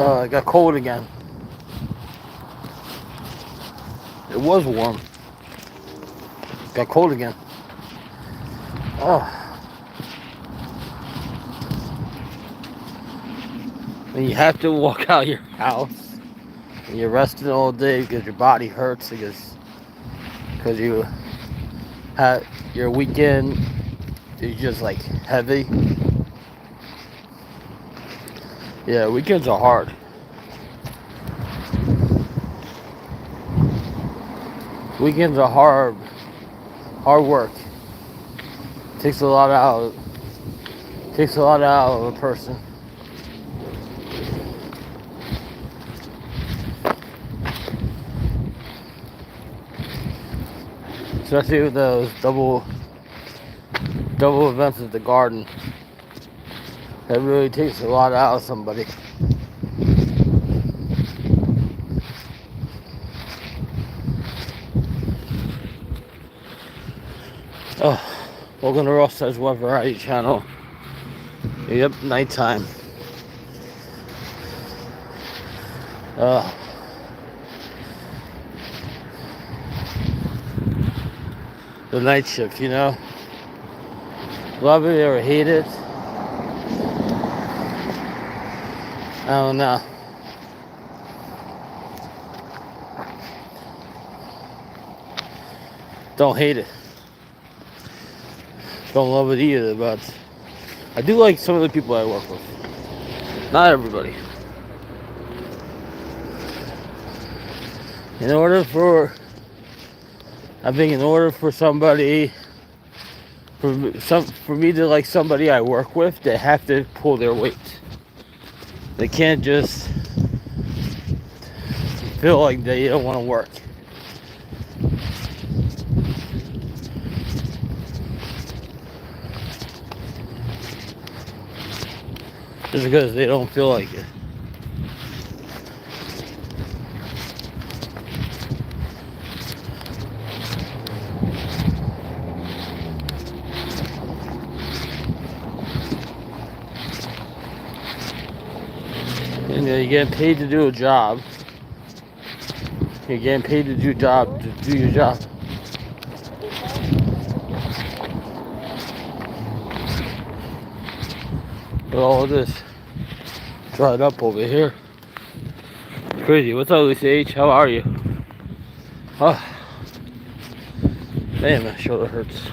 It got cold again. It was warm. Got cold again. Oh, and you have to walk out your house. And you're resting all day because your body hurts because you had your weekend is just like heavy. Yeah, weekends are hard. Weekends are hard work. Takes a lot out. Takes a lot out of a person. Especially with those double events at the garden. That really takes a lot out of somebody. Oh, welcome to Ross Says What Variety Channel. Yep, nighttime. The night shift, you know. Love it or hate it. I don't know. Don't hate it. Don't love it either, but I do like some of the people I work with. Not everybody. I think in order for somebody, for me to like somebody I work with, they have to pull their weight. They can't just feel like they don't want to work. Just because they don't feel like it. And you're getting paid to do a job. You're getting paid to do your job. But all of this dried up over here. It's crazy. What's up, Lucy H? How are you? Oh, man, my shoulder hurts.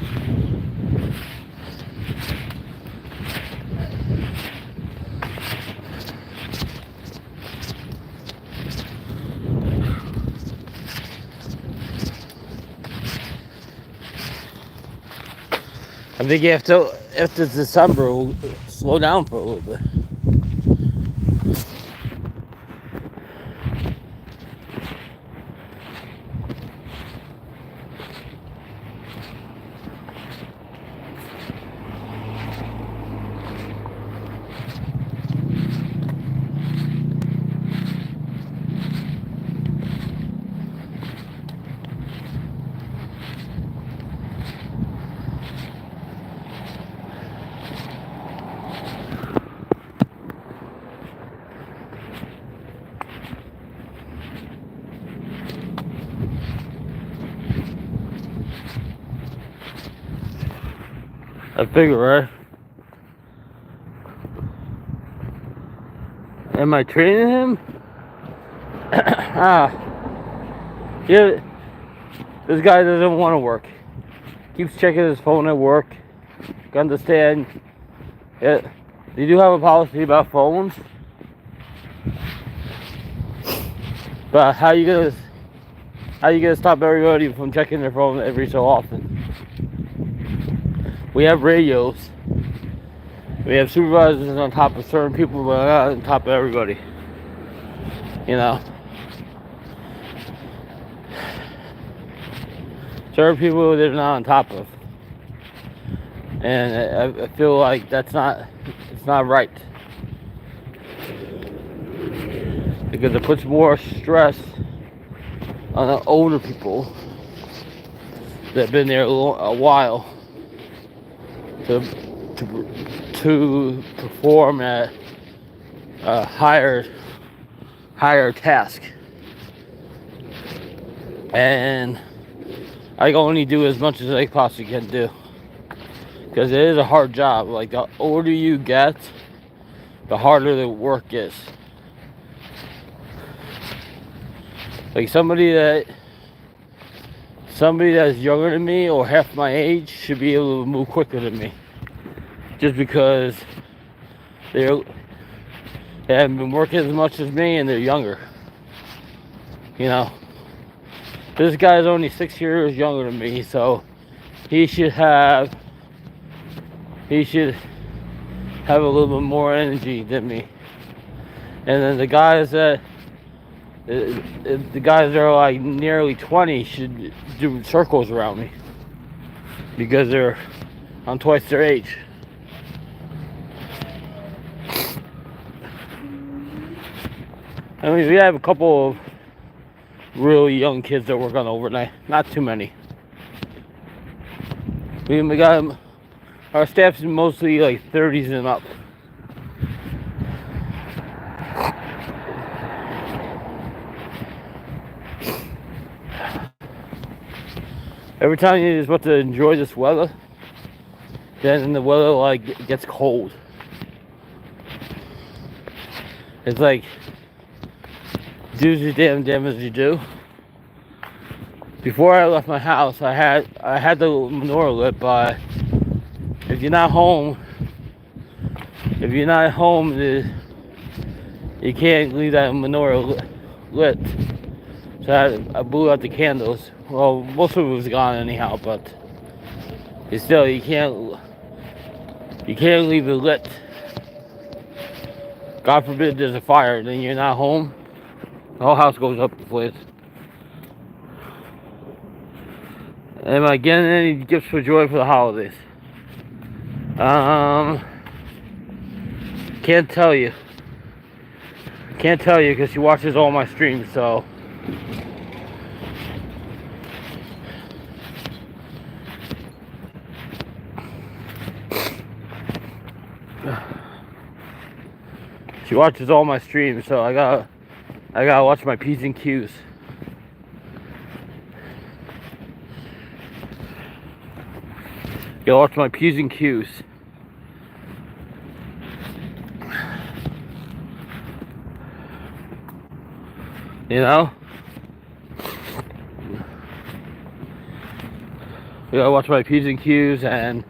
I think after December, we'll slow down for a little bit. I figure, right? Am I training him? Yeah. This guy doesn't want to work. Keeps checking his phone at work. You understand? Yeah. They do have a policy about phones. But how you gonna stop everybody from checking their phone every so often? We have radios. We have supervisors on top of certain people, but not on top of everybody. You know. Certain people they're not on top of. And I feel like it's not right. Because it puts more stress on the older people that have been there a while to perform at a higher higher task, and I can only do as much as I possibly can do, because it is a hard job. Like, the older you get, the harder the work is. Like, somebody that's younger than me or half my age should be able to move quicker than me, just because they haven't been working as much as me and they're younger. You know, this guy's only 6 years younger than me, so he should have a little bit more energy than me. And then the guys that are like nearly 20 should do circles around me, because I'm twice their age. I mean, we have a couple of really young kids that work on overnight. Not too many. We got our staff's mostly like 30s and up. Every time you're supposed to enjoy this weather, then the weather like gets cold. It's like, do as damn as you do. Before I left my house, I had the menorah lit, but if you're not home, you can't leave that menorah lit. So I blew out the candles. Well, most of it was gone anyhow, but still, you can't leave it lit. God forbid there's a fire, then you're not home. The whole house goes up in flames. Am I getting any gifts for Joy for the holidays? Can't tell you. Can't tell you because she watches all my streams, so. She watches all my streams, so I gotta watch my P's and Q's. Gotta watch my P's and Q's. You know? You gotta watch my P's and Q's, and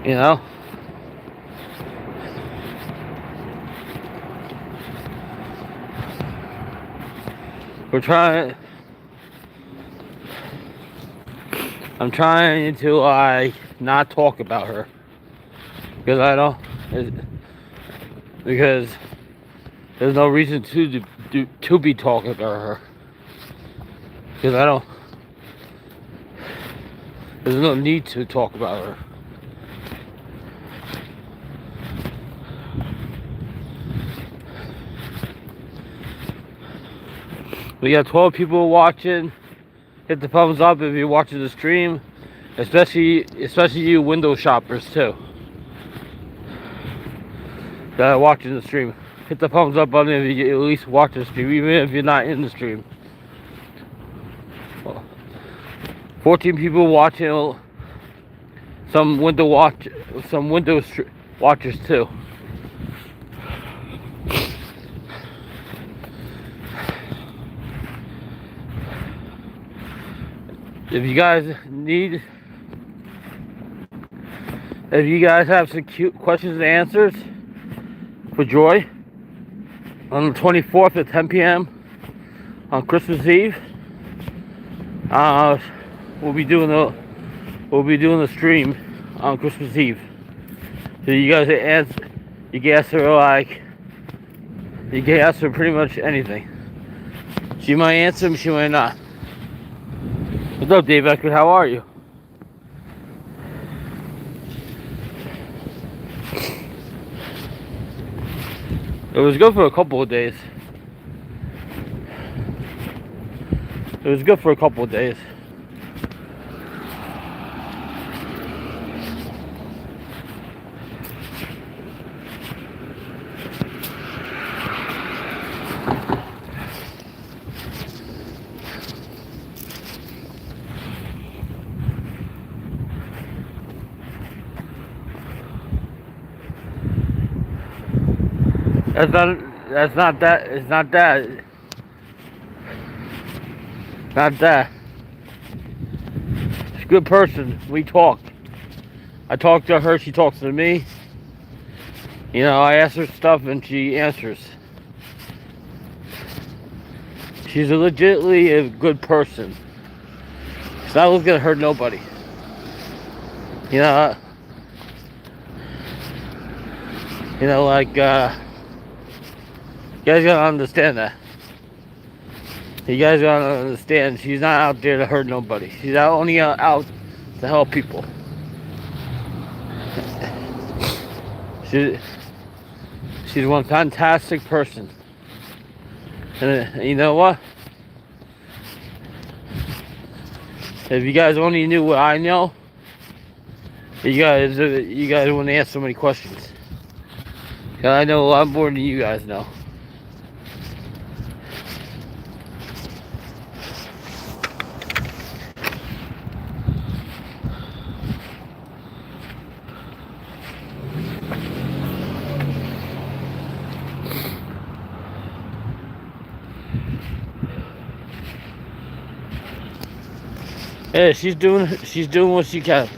you know, I'm trying to like not talk about her, because because there's no reason to be talking about her, because there's no need to talk about her. We got 12 people watching. Hit the thumbs up if you're watching the stream, especially you window shoppers too that are watching the stream. Hit the thumbs up button if you at least watch the stream, even if you're not in the stream. 14 people watching. Some window watchers too. If you guys have some cute questions and answers for Joy on the 24th at 10 p.m. on Christmas Eve, we'll be doing the stream on Christmas Eve. So you guys you can ask her pretty much anything. She might answer them, she might not. What's up, Dave Eckert? How are you? It was good for a couple of days. That's not. That's not that. It's not that. Not that. She's a good person. We talk. I talk to her. She talks to me. You know, I ask her stuff and she answers. She's legitimately a good person. She's not looking to hurt nobody. You know. Like, you guys gotta understand that. You guys gotta understand, she's not out there to hurt nobody. She's only out to help people. She's one fantastic person. And you know what? If you guys only knew what I know, you guys wouldn't ask so many questions. 'Cause I know a lot more than you guys know. Yeah, she's doing what she can.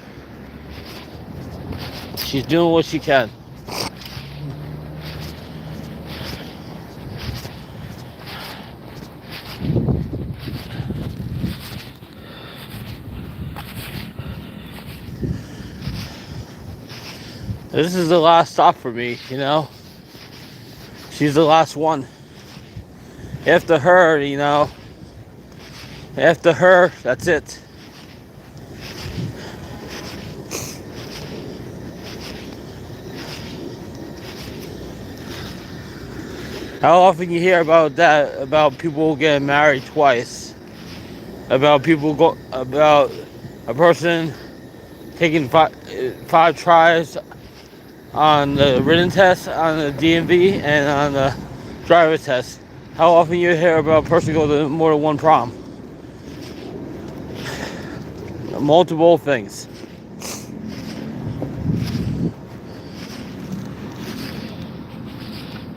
She's doing what she can. This is the last stop for me, you know. She's the last one. After her, you know. After her, that's it. How often you hear about that? About people getting married twice? About a person taking five tries on the written test, on the DMV, and on the driver test. How often you hear about a person go to more than one prom? Multiple things.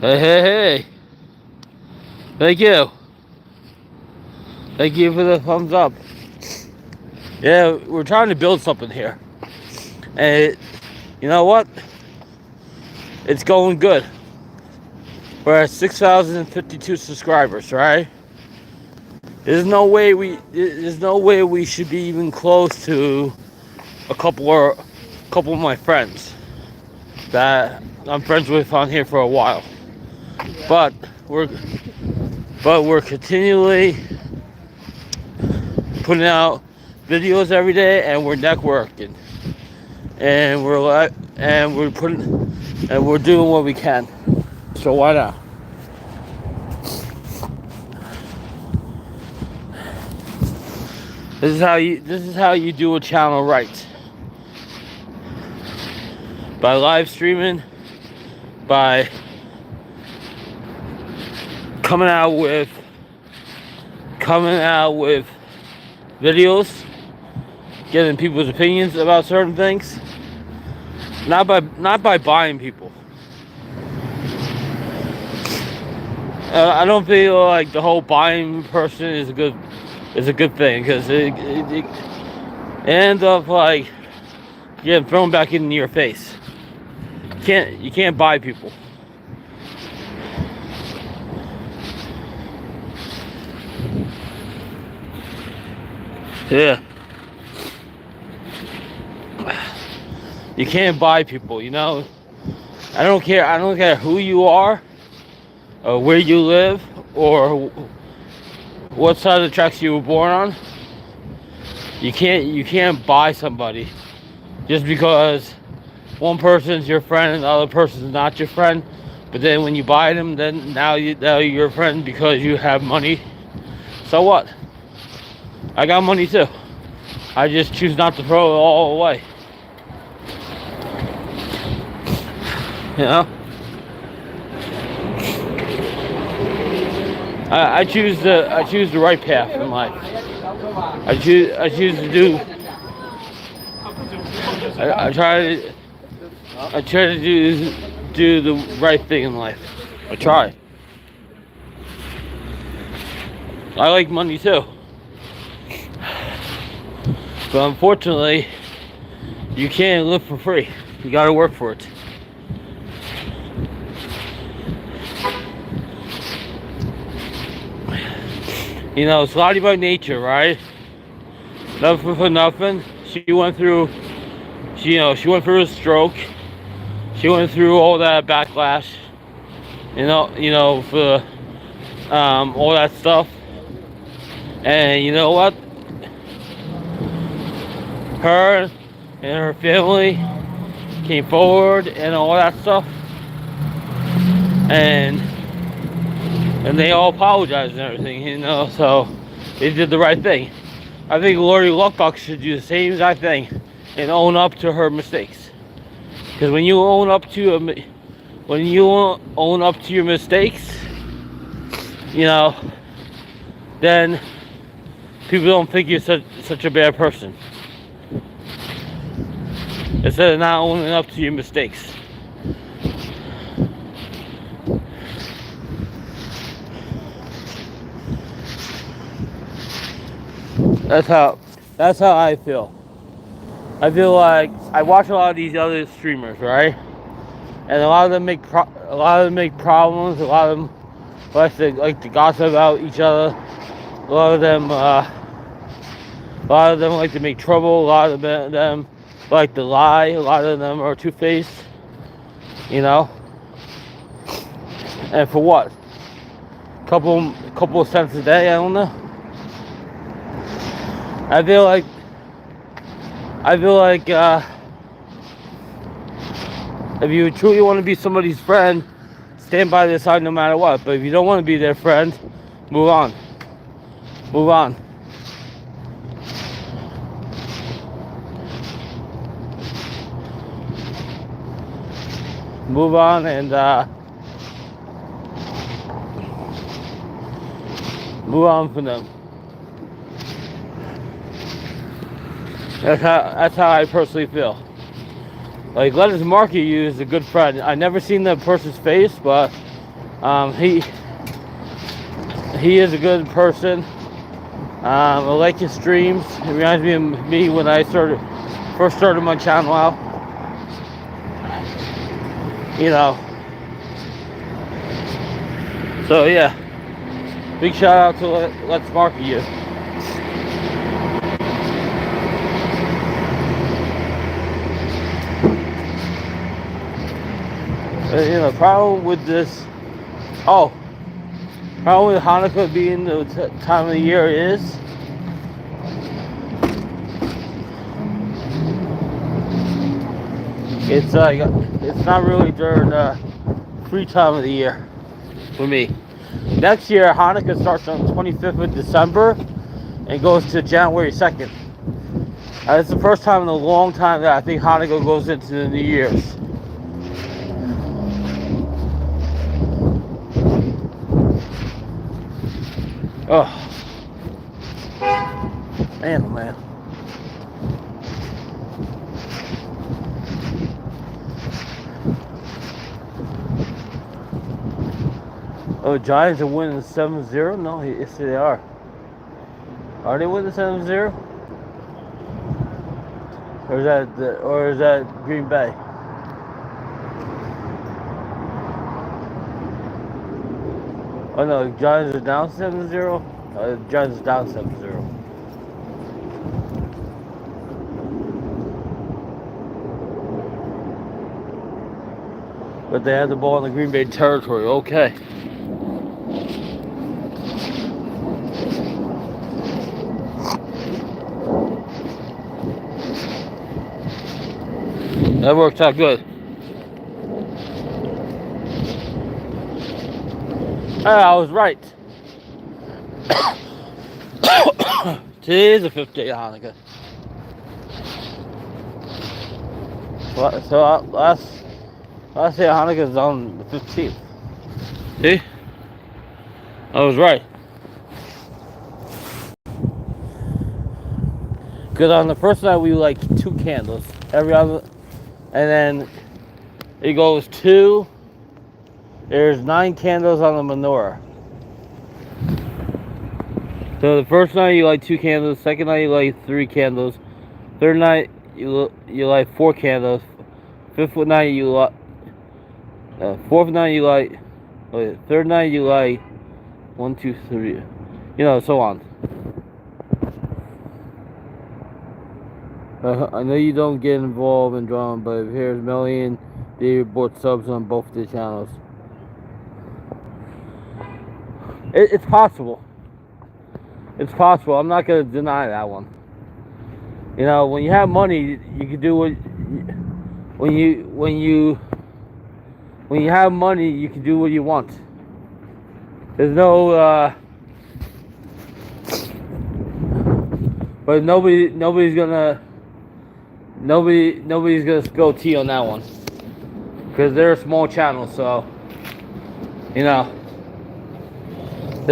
Hey. Thank you. Thank you for the thumbs up. Yeah, we're trying to build something here. And you know what? It's going good. We're at 6,052 subscribers, right? There's no way we should be even close to a couple of my friends that I'm friends with on here for a while. But we're continually putting out videos every day, and we're networking, and we're doing what we can. So why not? This is how you do a channel right. By live streaming, by coming out with videos, getting people's opinions about certain things. Not by buying people. I don't feel like the whole buying person is a good thing, because it ends up like getting thrown back into your face. You can't buy people. Yeah. You can't buy people, you know. I don't care who you are, or where you live, or what side of the tracks you were born on. You can't buy somebody just because one person's your friend and the other person's not your friend. But then when you buy them, then now you're your friend because you have money. So what? I got money too. I just choose not to throw it all away. You know? I choose the right path in life. I choose to do. I try to do the right thing in life. I try. I like money too. But unfortunately, you can't live for free. You gotta work for it. You know, it's Lottie by nature, right? Nothing for nothing. She went through a stroke. She went through all that backlash. For all that stuff. And you know what? Her and her family came forward and all that stuff. And they all apologized and everything, so they did the right thing. I think Lori Luckbuck should do the same exact thing and own up to her mistakes. Because when you own up to your mistakes, then people don't think you're such a bad person. Instead of not owning up to your mistakes. That's how I feel. I feel like I watch a lot of these other streamers, right? And a lot of them make problems. A lot of them like to gossip about each other. A lot of them like to make trouble. A lot of them like to lie. A lot of them are two-faced. And for what? Couple of cents a day? I don't know. I feel like if you truly want to be somebody's friend, stand by their side no matter what. But if you don't want to be their friend, move on. Move on. Move on and move on from them. That's how I personally feel. Like Lettuce Market is a good friend. I never seen the person's face, but he is a good person. I like his streams. It reminds me of me when I first started my channel out. So yeah, big shout out to Let's Market You. Problem with Hanukkah being the time of the year is it's not really during the free time of the year for me. Next year Hanukkah starts on the 25th of December and goes to January 2nd. It's the first time in a long time that I think Hanukkah goes into the New Year's. Oh man. Oh, Giants are winning 7-0? No, yes they are. Are they winning 7-0? Or is that Green Bay? Oh no, Giants are down 7-0? Giants are down 7-0. But they had the ball in the Green Bay territory, okay. That worked out good. I was right. Today is the 5th day of Hanukkah. So last day of Hanukkah is on the 15th. See? I was right. Because on the first night we light 2 candles. And then it goes 2, There's 9 candles on the menorah. So the first night you light 2 candles. Second night you light 3 candles. Third night you light 4 candles. Fifth night you light. Fourth night you light. Third night you light 1, 2, 3. So on. I know you don't get involved in drama, but here's Melly and David bought subs on both the channels. It's possible. It's possible. I'm not going to deny that one. When you have money, you can do what. When you have money, you can do what you want. There's no. But nobody's gonna spill tea on that one, because they're a small channel. So they're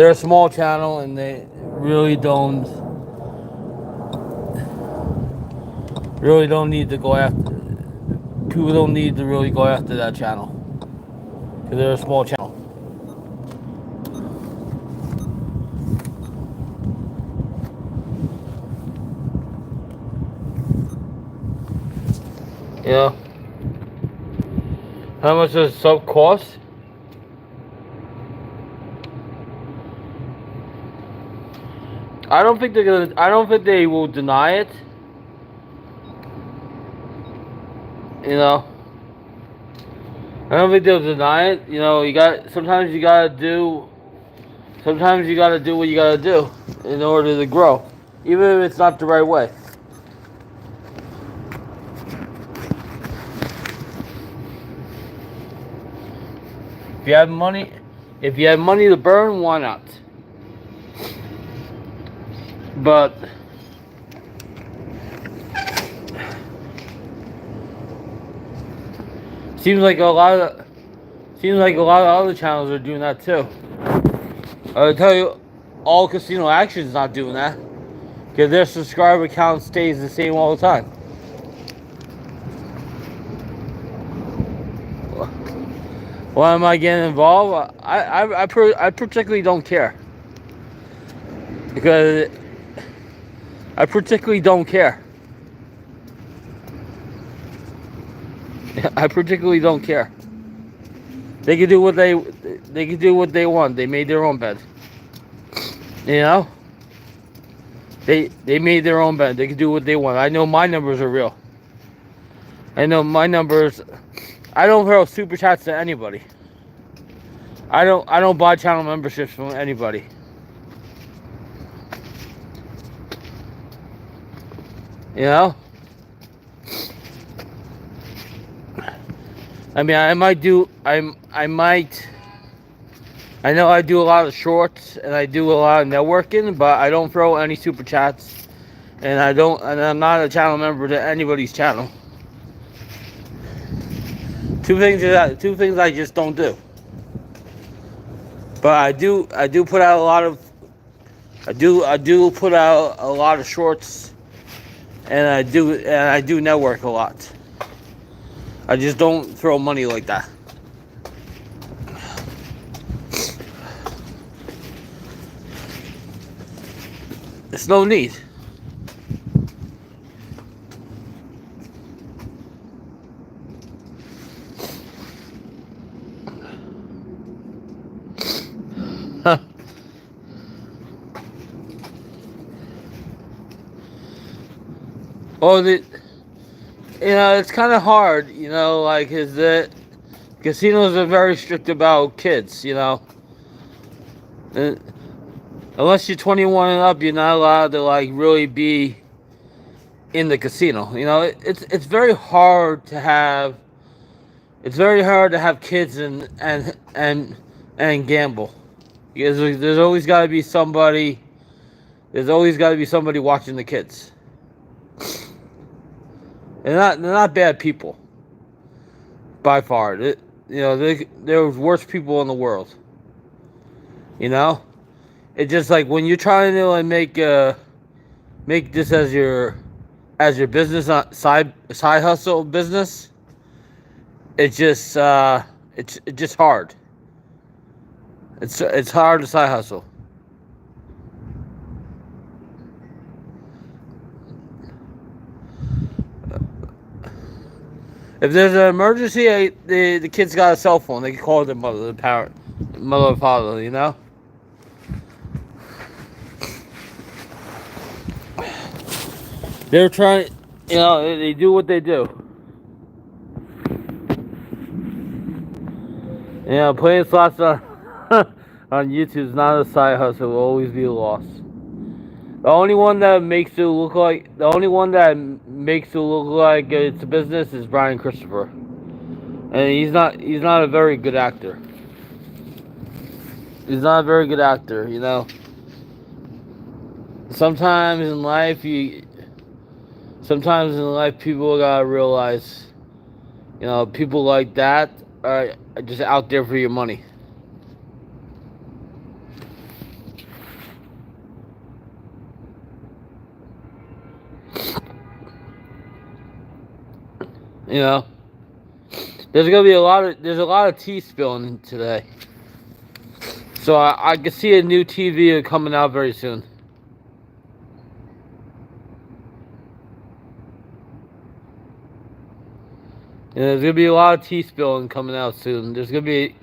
a small channel, and they really don't need to go after. People don't need to really go after that channel, because they're a small channel. How much does a sub cost? I don't think they will deny it. I don't think they'll deny it. Sometimes you gotta do what you gotta do in order to grow, even if it's not the right way. If you have money to burn, why not? But seems like a lot of other channels are doing that too. I'll tell you, All Casino Action is not doing that, because their subscriber count stays the same all the time. Why am I getting involved? I particularly don't care, because I particularly don't care. I particularly don't care. They can do what they want. They made their own bed. They made their own bed. They can do what they want. I know my numbers are real. I know my numbers. I don't throw super chats to anybody. I don't buy channel memberships from anybody. I mean, I know I do a lot of shorts and I do a lot of networking, but I don't throw any super chats, and I'm not a channel member to anybody's channel. Two things I just don't do. But I do put out a lot of shorts, and I do network a lot. I just don't throw money like that. There's no need. Well, it's kind of hard, is that casinos are very strict about kids, And unless you're 21 and up, you're not allowed to really be in the casino. It's very hard to have. It's very hard to have kids and gamble, because there's always got to be somebody. There's always got to be somebody watching the kids. They're not bad people, by far. They're worst people in the world. It's just like when you're trying to make this as your business, side hustle business. It's just hard. It's hard to side hustle. If there's an emergency, the kid's got a cell phone. They can call their mother, the parent, mother or father. You know, they're trying. You know, they do what they do. You know, playing slots on on YouTube is not a side hustle. It will always be a loss. The only one that makes it look like it's a business is Brian Christopher, and he's not a very good actor. He's not a very good actor. You know, sometimes in life people gotta realize, you know, people like that are just out there for your money. You know, there's a lot of tea spilling today. So I can see a new TV coming out very soon. And there's gonna be a lot of tea spilling coming out soon. There's gonna be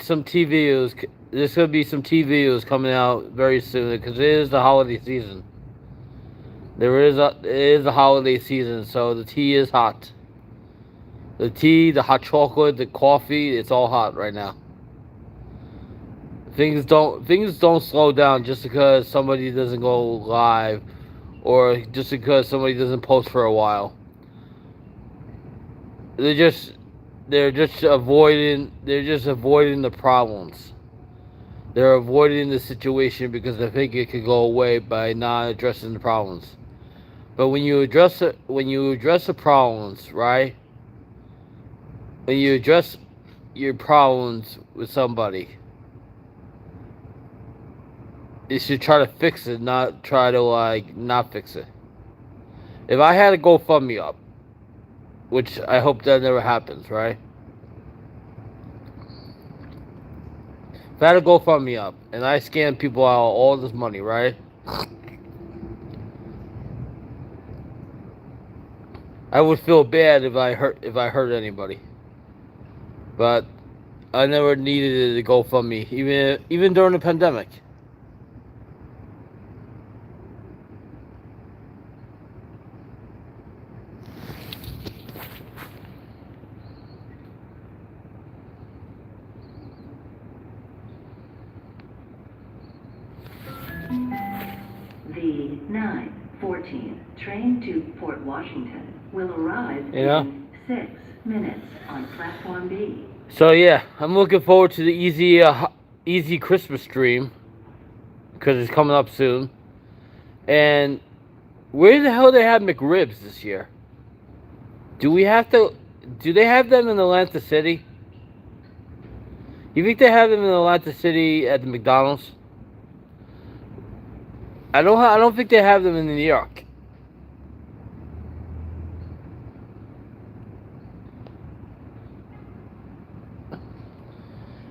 some TVs. There's gonna be some TVs coming out very soon because it is the holiday season. It is the holiday season, so the tea is hot. The tea, the hot chocolate, the coffee, it's all hot right now. Things don't slow down just because somebody doesn't go live or just because somebody doesn't post for a while. They're just they're just avoiding the problems. They're avoiding the situation because they think it could go away by not addressing the problems. But when you address the problems, right? When you address your problems with somebody, you should try to fix it, not try to not fix it. If I had a GoFundMe up, which I hope that never happens, right? If I had a GoFundMe up and I scam people out all this money, right? I would feel bad if I hurt anybody. But I never needed it to GoFundMe, even during the pandemic. The 9:14 train to Port Washington will arrive in 6 minutes on platform B. So yeah, I'm looking forward to the easy Christmas stream because it's coming up soon. And where the hell they have McRibs this year? Do we have to? Do they have them in Atlanta City? You think they have them in Atlanta City at the McDonald's? I don't think they have them in New York.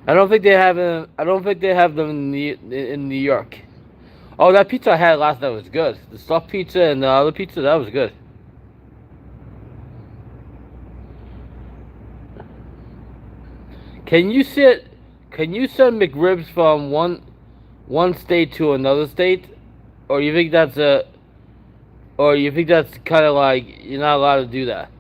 I don't think they have them. I don't think they have them in New York. Oh, that pizza I had last night was good. The stuffed pizza and the other pizza, that was good. Can you sit? Can you send McRibs from one state to another state, or you think that's kind of like you're not allowed to do that?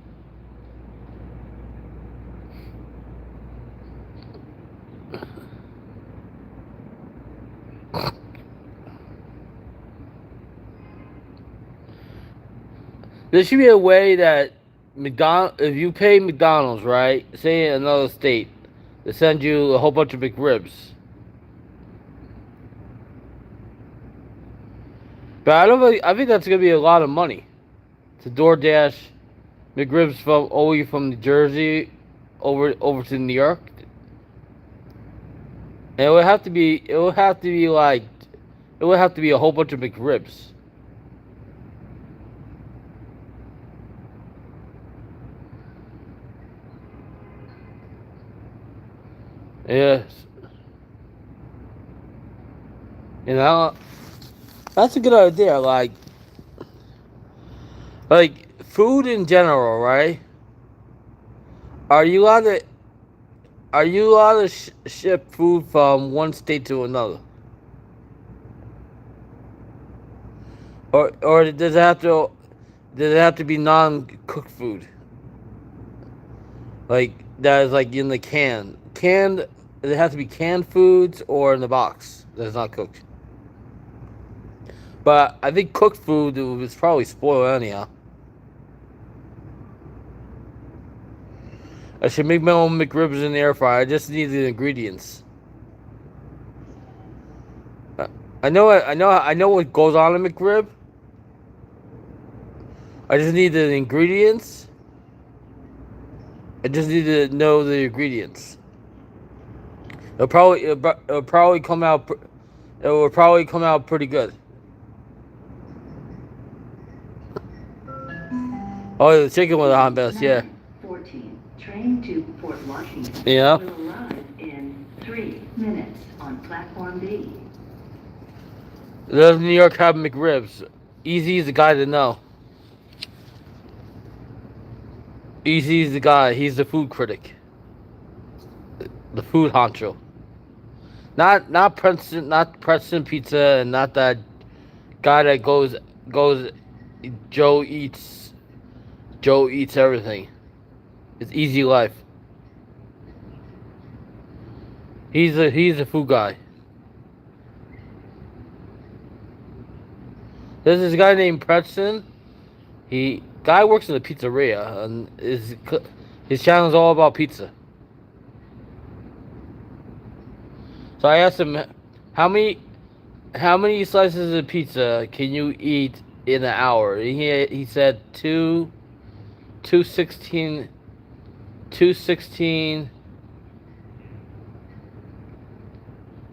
There should be a way that if you pay McDonald's, right, say in another state, they send you a whole bunch of McRibs. But I think that's gonna be a lot of money to DoorDash McRibs from New Jersey over to New York. And it would have to be a whole bunch of McRibs. Yes. You know, that's a good idea. Like food in general, right? Are you allowed to ship food from one state to another, or does it have to be non-cooked food, like that is like in the canned? Does it have to be canned foods or in the box that's not cooked? But I think cooked food was probably spoiled anyhow. I should make my own McRibs in the air fryer. I just need the ingredients. I know what goes on in McRib. I just need the ingredients. I just need to know the ingredients. It'll probably come out. It will probably come out pretty good. Oh, the chicken was on best, yeah. 14. Train to Port Washington. Yeah. Will arrive in 3 minutes on platform B. Does New York have McRibs? Easy's the guy to know. Easy's the guy. He's the food critic. The food honcho. Not Preston Pizza, and not that guy that goes Joe eats everything. It's easy life. He's a food guy. There's this guy named Preston. Guy works in a pizzeria, and his channel is all about pizza. So I asked him, how many slices of pizza can you eat in an hour? And he said two 16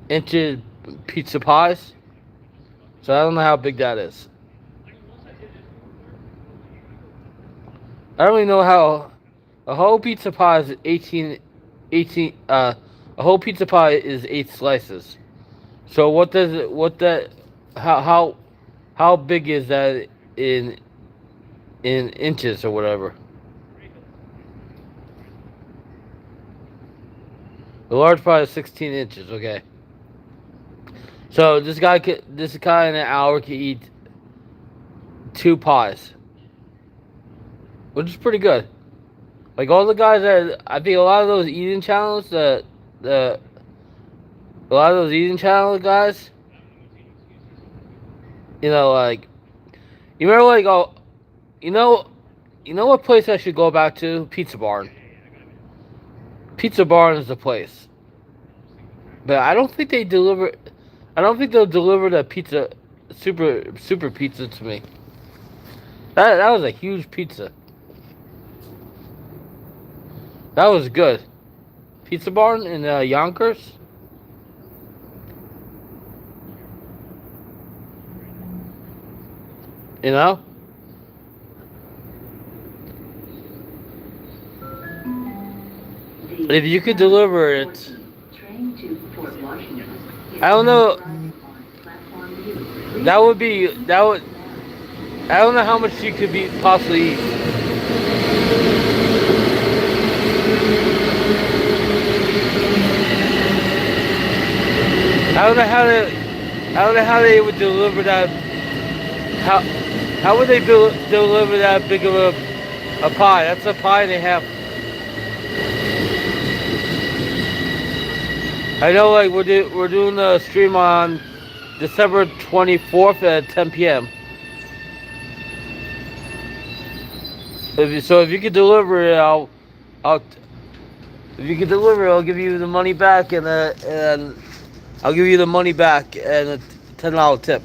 inch pizza pies. So I don't know how big that is. I don't really know how a whole pizza pie is 18 a whole pizza pie is 8 slices. So how big is that in inches or whatever? The large pie is 16 inches, okay. So this guy in an hour can eat 2 pies, which is pretty good. Like all the guys I think a lot of those eating channels, a lot of those eating channel guys, you know, like, you remember like, oh, you know what place I should go back to? Pizza Barn. Pizza Barn is the place. But I don't think they'll deliver the pizza, super pizza to me. That was a huge pizza. That was good. Pizza Barn in Yonkers. You know? If you could deliver it. I don't know. I don't know how much you could possibly eat. I don't know how they would deliver that. How would they deliver that big of a pie? That's a pie they have. I know, like, we're doing the stream on December 24th at 10 p.m. So if you could deliver it, I'll give you the money back, and I'll give you the money back and a $10 tip.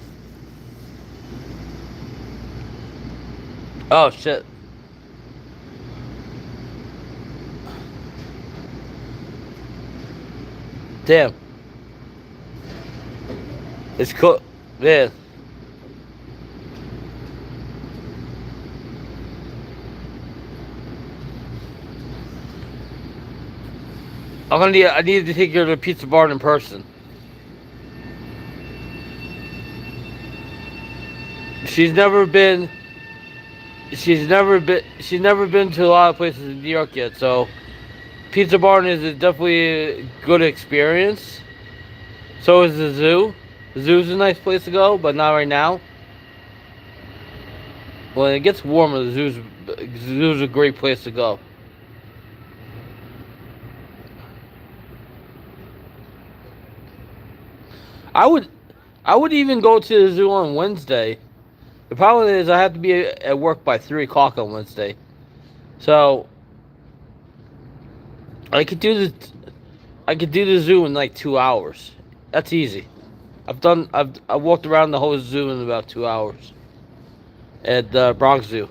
Oh shit. Damn. It's cool, man. I need to take you to the Pizza Barn in person. She's never been. She's never been to a lot of places in New York yet. So Pizza Barn is definitely a good experience. So is the zoo. The zoo's a nice place to go, but not right now. When it gets warmer, the zoo's a great place to go. I would I would even go to the zoo on Wednesday. The problem is I have to be at work by 3 o'clock on Wednesday. So I could do the I could do the zoo in like 2 hours. That's easy. I've walked around the whole zoo in about 2 hours at the Bronx Zoo.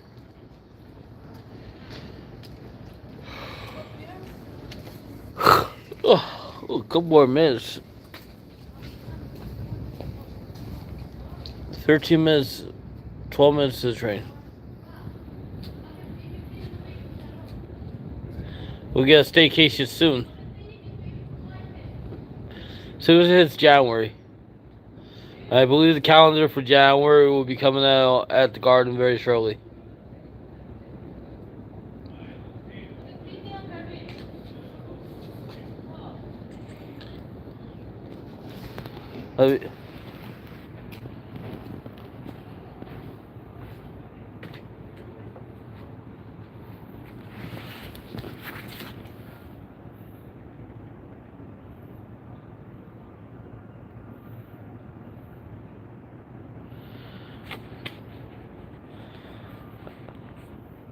Oh, a couple more minutes. 13 minutes, 12 minutes to the train. We'll get a staycation soon. Soon as it hits January. I believe the calendar for January will be coming out at the garden very shortly.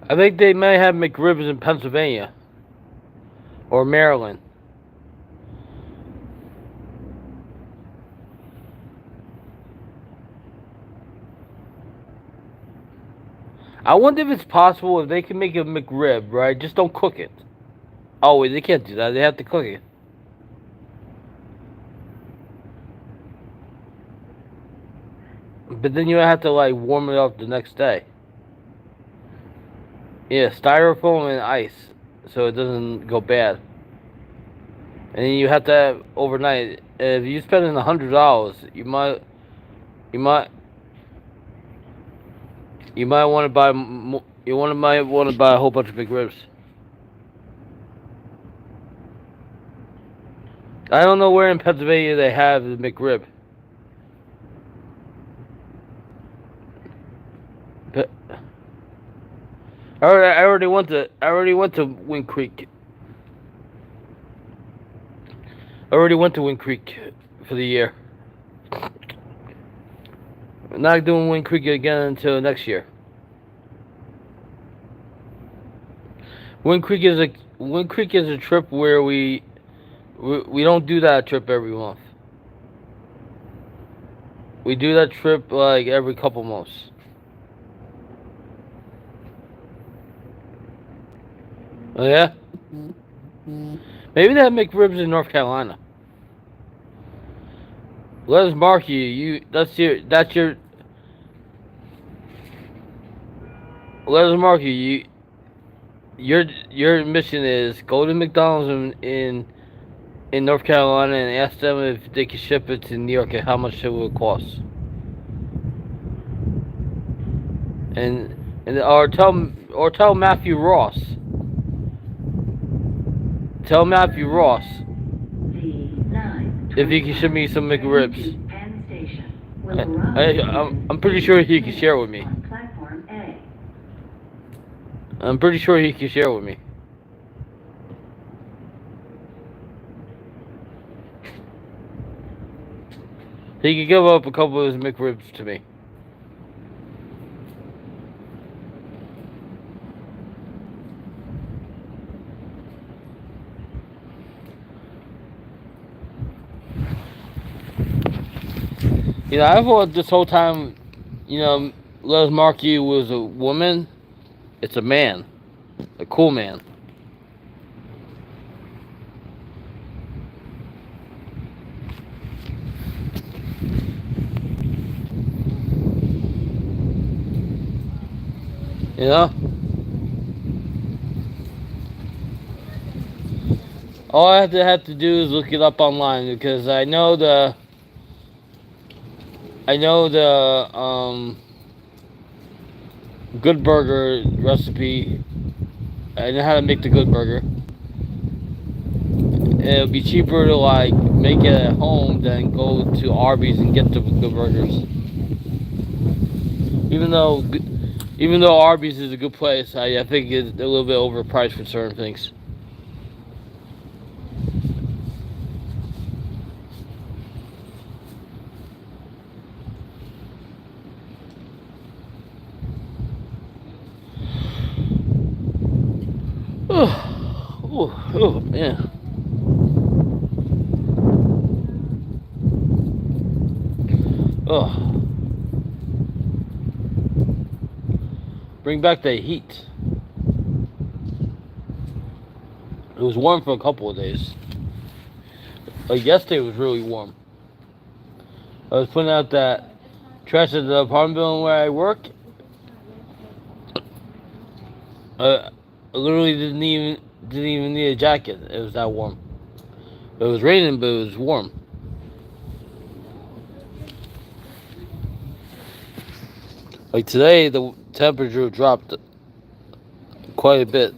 I think they may have McRibs in Pennsylvania or Maryland. I wonder if it's possible if they can make a McRib, right? Just don't cook it. Oh, wait, they can't do that. They have to cook it. But then you have to, like, warm it up the next day. Yeah, styrofoam and ice, so it doesn't go bad. And then you have to have overnight. If you spend $100, you might, you might want to buy, might want to buy a whole bunch of big ribs. I don't know where in Pennsylvania they have the McRib. But I already went to Wind Creek. I already went to Wind Creek for the year. I'm not doing Wind Creek again until next year. Wind Creek is a trip where we don't do that trip every month. We do that trip like every couple months. Oh yeah? Maybe they have McRibs in North Carolina. Let us mark you. Let us mark you. Your mission is go to McDonald's in North Carolina and ask them if they can ship it to New York and how much it will cost. Or tell Matthew Ross. Tell Matthew Ross if he can ship me some McRibs. I'm pretty sure he can share with me. I'm pretty sure he can share with me. He could give up a couple of his McRibs to me. You know, I thought this whole time, Les Marquis was a woman. It's a man. A cool man. You know? All I have to do is look it up online because I know the good burger recipe. I know how to make the good burger. It'll be cheaper to like make it at home than go to Arby's and get the good burgers. Even though, even though Arby's is a good place, I think it's a little bit overpriced for certain things. Oh, oh man. Oh, bring back the heat. It was warm for a couple of days. Like yesterday was really warm. I was putting out that trash at the apartment building where I work. I literally didn't even need a jacket. It was that warm. It was raining, but it was warm. Like today, the temperature dropped quite a bit.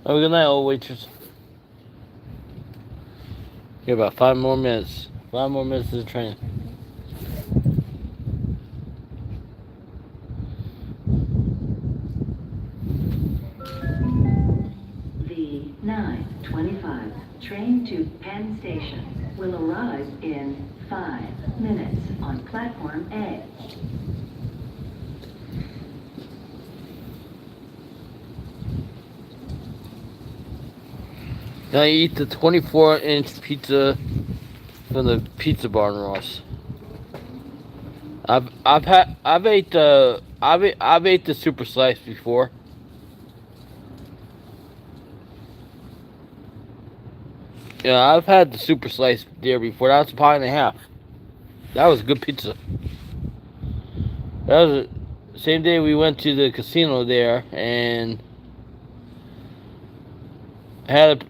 Have a good night, old waitress. You got about 5 more minutes. 5 more minutes to the train. The 9:25 train to Penn Station will arrive in 5 minutes on platform A. Now I eat the 24-inch pizza from the Pizza Barn, Ross. I've ate the super slice before. Yeah, I've had the super slice there before. That was a pint and a half. That was good pizza. That was the same day we went to the casino there and had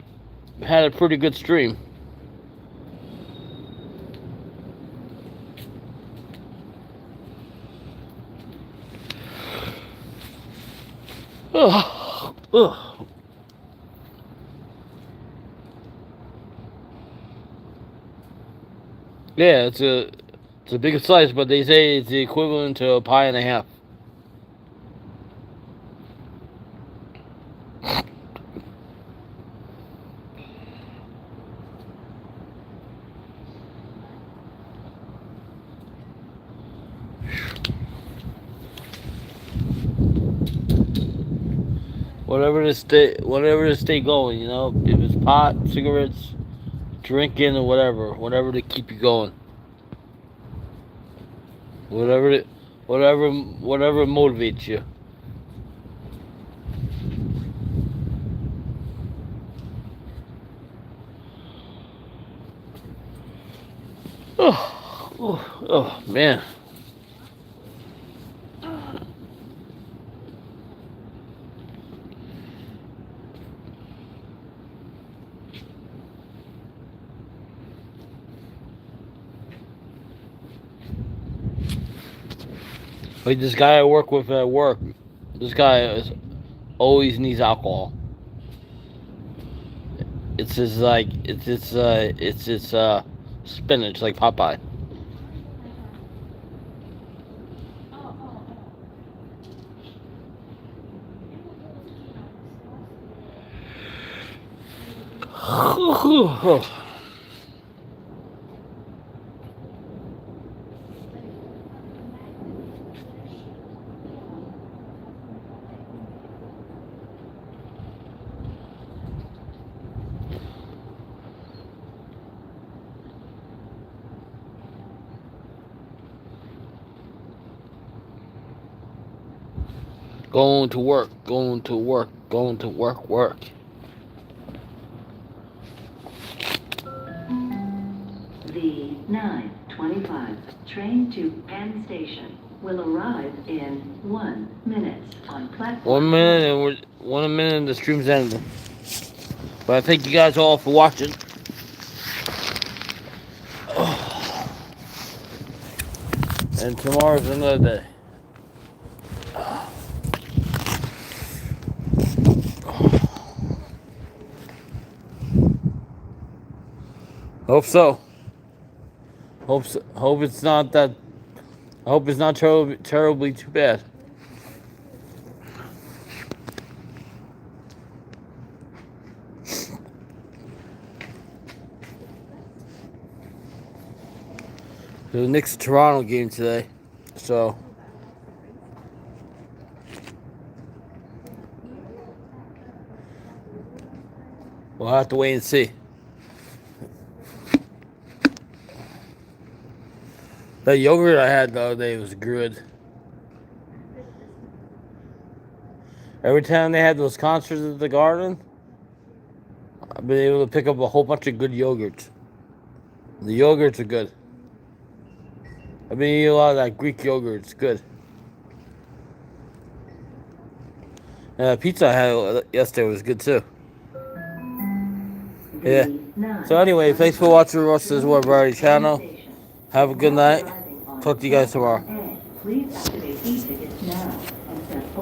a pretty good stream. Oh, oh. Yeah, it's a bigger slice, but they say it's the equivalent to a pie and a half. Whatever to stay going, you know. If it's pot, cigarettes, drinking, or whatever to keep you going. Whatever, whatever motivates you. Oh man. Like this guy I work with at work, this guy always needs alcohol. It's his like it's his spinach like Popeye. Going to work, going to work, going to work. 9:25. Train to Penn Station will arrive in 1 minute on platform. 1 minute and we're 1 minute and the stream's ending. But I thank you guys all for watching. And tomorrow's another day. Hope so. Hope it's not that. I hope it's not terribly too bad. The Knicks Toronto game today, so we'll have to wait and see. That yogurt I had the other day was good. Every time they had those concerts at the Garden, I've been able to pick up a whole bunch of good yogurts. The yogurts are good. I've been eating a lot of that Greek yogurt. It's good. And the pizza I had yesterday was good too. Yeah. So anyway, thanks for watching the rest of this Web Variety channel. Have a good night. Talk to you guys tomorrow. Please activate e-tickets now.